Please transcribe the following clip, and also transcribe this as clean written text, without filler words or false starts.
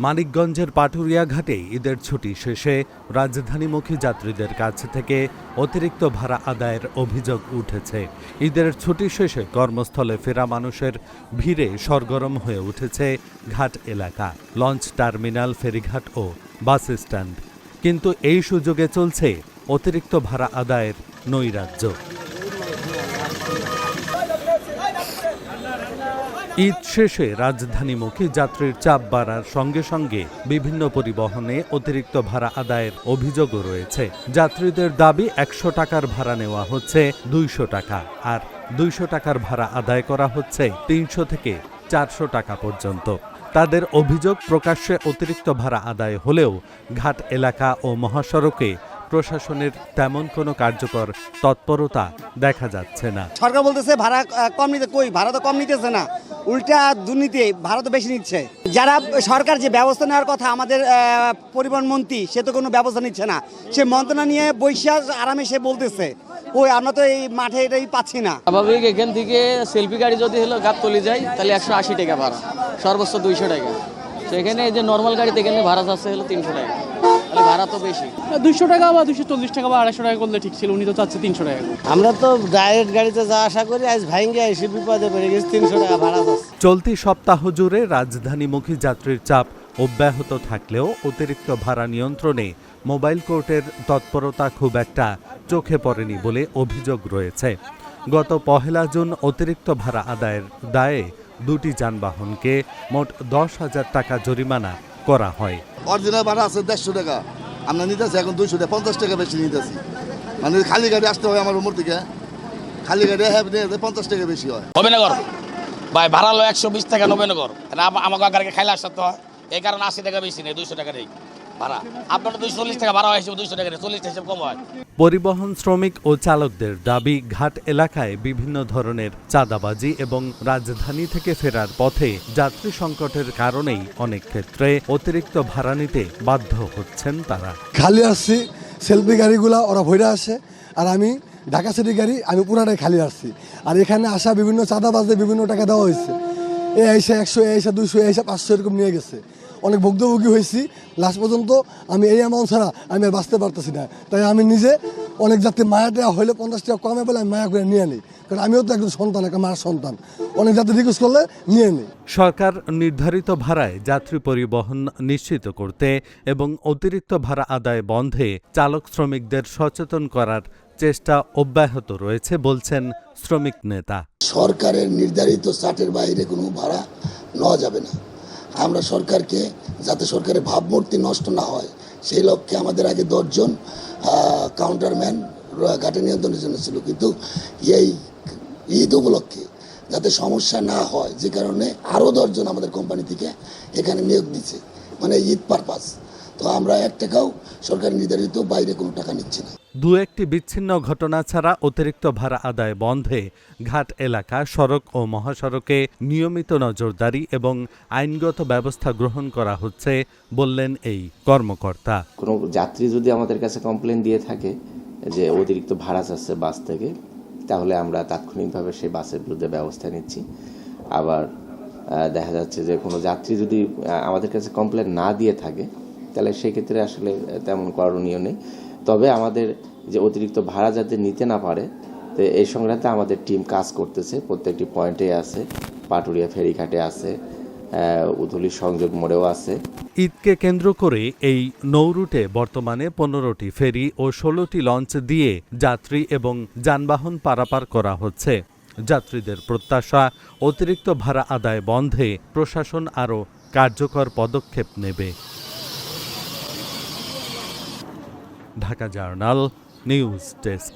মানিকগঞ্জের পাটুরিয়া ঘাটে ঈদের ছুটি শেষে রাজধানীমুখী যাত্রীদের কাছ থেকে অতিরিক্ত ভাড়া আদায়ের অভিযোগ উঠেছে। ঈদের ছুটি শেষে কর্মস্থলে ফেরা মানুষের ভিড়ে সরগরম হয়ে উঠেছে ঘাট এলাকা, লঞ্চ টার্মিনাল, ফেরিঘাট ও বাস স্ট্যান্ড। কিন্তু এই সুযোগে চলছে অতিরিক্ত ভাড়া আদায়ের নৈরাজ্য। ঈদ শেষে রাজধানীমুখী যাত্রীর চাপ বাড়ার সঙ্গে সঙ্গে বিভিন্ন পরিবহনে অতিরিক্ত ভাড়া আদায়ের অভিযোগও রয়েছে। যাত্রীদের দাবি ১০০ টাকার ভাড়া নেওয়া হচ্ছে ২০০ টাকা, আর ২০০ টাকার ভাড়া আদায় করা হচ্ছে ৩০০ থেকে ৪০০ টাকা পর্যন্ত। তাদের অভিযোগ, প্রকাশ্যে অতিরিক্ত ভাড়া আদায় হলেও ঘাট এলাকা ও মহাসড়কে প্রশাসনের তেমন কোনো কার্যকর তৎপরতা দেখা যাচ্ছে না। সরকার বলতেছে ভাড়া কম নিতে, কই ভাড়া তো কম নিতেছে না, উল্টা দুর্নীতি, ভাড়া তো বেশি নিচ্ছে। যারা সরকার যে ব্যবস্থা নেওয়ার কথা, আমাদের পরিবহন মন্ত্রী, সে তো কোনো ব্যবস্থা নিচ্ছে না। সে মন্ত্রণা নিয়ে বৈশাখ আরামে সে বলতেছে, ওই আমরা তো এই মাঠে এটাই পাচ্ছি না। স্বাভাবিক এখান থেকে সেলফি গাড়ি যদি হলো গাবতলী যায় তাহলে ১৮০ টাকা ভাড়া, সর্বোচ্চ ২০০ টাকা। তো এখানে যে নর্মাল গাড়িতে এখানে ভাড়া যাচ্ছে হলো ৩০০ টাকা, তাহলে ভাড়া তো বেশি। ২০০ টাকা বা ২৪০ টাকা বা ২৫০ টাকা করলে ঠিক ছিল, উনি তো চাচ্ছে ৩০০ টাকা। আমরা তো ডাইরেক্ট গাড়িতে যা আশা করি, আজ ভাইঙ্গে এসে বিপদে পড়ে গেছে, ৩০০ টাকা ভাড়া যাচ্ছে। চলতি সপ্তাহ জুড়ে রাজধানীমুখী যাত্রীর চাপ অব্যাহত থাকলেও অতিরিক্ত ভাড়া নিয়ন্ত্রণে মোবাইল কোর্টের তৎপরতা খুব একটা চোখে পড়েনি বলে অভিযোগ রয়েছে। গত ১ জুন অতিরিক্ত ভাড়া আদায়ের দায়ে দুটি যানবাহনকে মোট ১০,০০০ টাকা জরিমানা করা হয়। অরিজিনাল ভাড়া আছে ১৫০ টাকা, আমরা নিতেছি এখন ২০০ টাকা, ৫০ টাকা বেশি নিতেছি। মানে খালি গাড়ি আসতে হয় আমার উমর থেকে, খালি গাড়ি ৫০ টাকা বেশি হয়। নবীনগর ভাই ভাড়া লো ১২০ টাকা নবীনগর, আমাকে গাড়িকে খাইলে আসতে হয়, এই কারণে ৮০ টাকা বেশি নেই, ২০০ টাকা নেই ভাড়া। আপনার ২৪০ টাকা ভাড়া হয়েছে, ২০০ টাকা নেই, ৪০ টাকা কম হয়। পরিবহন শ্রমিক ও চালকদের দাবি, ঘাট এলাকায় বিভিন্ন ধরনের চাঁদাবাজি এবং রাজধানী থেকে ফেরার পথে যাত্রী সংকটের কারণেই অনেক ক্ষেত্রে অতিরিক্ত ভাড়া নিতে বাধ্য হচ্ছেন তারা। খালি আসছি, সেলফি গাড়িগুলা ওরা ভরে আসে, আর আমি ঢাকা সিটি গাড়ি আমি পুরাটাই খালি আসছি। আর এখানে আসা বিভিন্ন চাঁদাবাজদের বিভিন্ন টাকা দেওয়া হয়েছে, এ এসে ১০০, এ এসে ২০০, এ এসে ৫০০ এরকম নিয়ে গেছে। অনেক ভুক্তভোগী হয়েছি। লাস্ট পর্যন্ত আমি এই অ্যামাউন্ট ছাড়া আমি আর বাঁচতে পারতেছি না। তাই আমি নিজে অনেক যাত্রী মায়া টাকা হলে ৫০ টাকা কমে বলে আমি মায়া করে নিয়ে নিই, কারণ আমিও তো একজন সন্তান, একটা মার সন্তান। অনেক যাত্রী রিকোয়েস্ট করলে নিয়ে নিই। সরকার নির্ধারিত ভাড়ায় যাত্রী পরিবহন নিশ্চিত করতে এবং অতিরিক্ত ভাড়া আদায় বন্ধে চালক শ্রমিকদের সচেতন করার চেষ্টা অব্যাহত রয়েছে বলছেন শ্রমিক নেতা। সরকারের নির্ধারিত চার্টের বাইরে কোনো ভাড়া নেওয়া যাবে না। আমরা সরকারকে, যাতে সরকারের ভাবমূর্তি নষ্ট না হয়, সেই লক্ষ্যে আমাদের আগে ১০ জন কাউন্টারম্যান ঘাটে নিয়ন্ত্রণের জন্য ছিল, কিন্তু এই ঈদ উপলক্ষে যাতে সমস্যা না হয়, যে কারণে আরও ১০ জন আমাদের কোম্পানি থেকে এখানে নিয়োগ দিচ্ছে, মানে ঈদ পারপাস। তো আমরা ১ টাকাও সরকার নির্ধারিত বাইরে কোনো টাকা নিচ্ছি না। দু একটি বিচ্ছিন্ন ঘটনা ছাড়া অতিরিক্ত ভাড়া আদায় বন্ধে ঘাট এলাকা, সড়ক ও মহাসড়কে নিয়মিত নজরদারি এবং আইনগত ব্যবস্থা গ্রহণ করা হচ্ছে বললেন এই কর্মকর্তা। কোনো যাত্রী যদি আমাদের কাছে কমপ্লেন দিয়ে থাকে যে অতিরিক্ত ভাড়া চাচ্ছে বাস থেকে, তাহলে আমরা তাৎক্ষণিকভাবে সেই বাসের বিরুদ্ধে ব্যবস্থা নিচ্ছি। আবার দেখা যাচ্ছে যে কোনো যাত্রী যদি আমাদের কাছে কমপ্লেন না দিয়ে থাকে, তাহলে সেক্ষেত্রে আসলে তেমন করণীয় নেই। তবে আমাদের যে অতিরিক্ত ভাড়া যাতে নিতে না পারে, তো এই সংক্রান্তে আমাদের টিম কাজ করতেছে, প্রত্যেকটি পয়েন্টে আছে, পাটুরিয়া ফেরিঘাটে আছে, উধুলি সংযোগ মোড়েও আছে। ঈদকে কেন্দ্র করে এই নৌরুটে বর্তমানে ১৫টি ফেরি ও ১৬টি লঞ্চ দিয়ে যাত্রী এবং যানবাহন পারাপার করা হচ্ছে। যাত্রীদের প্রত্যাশা, অতিরিক্ত ভাড়া আদায় বন্ধে প্রশাসন আরও কার্যকর পদক্ষেপ নেবে। Dhaka journal news desk.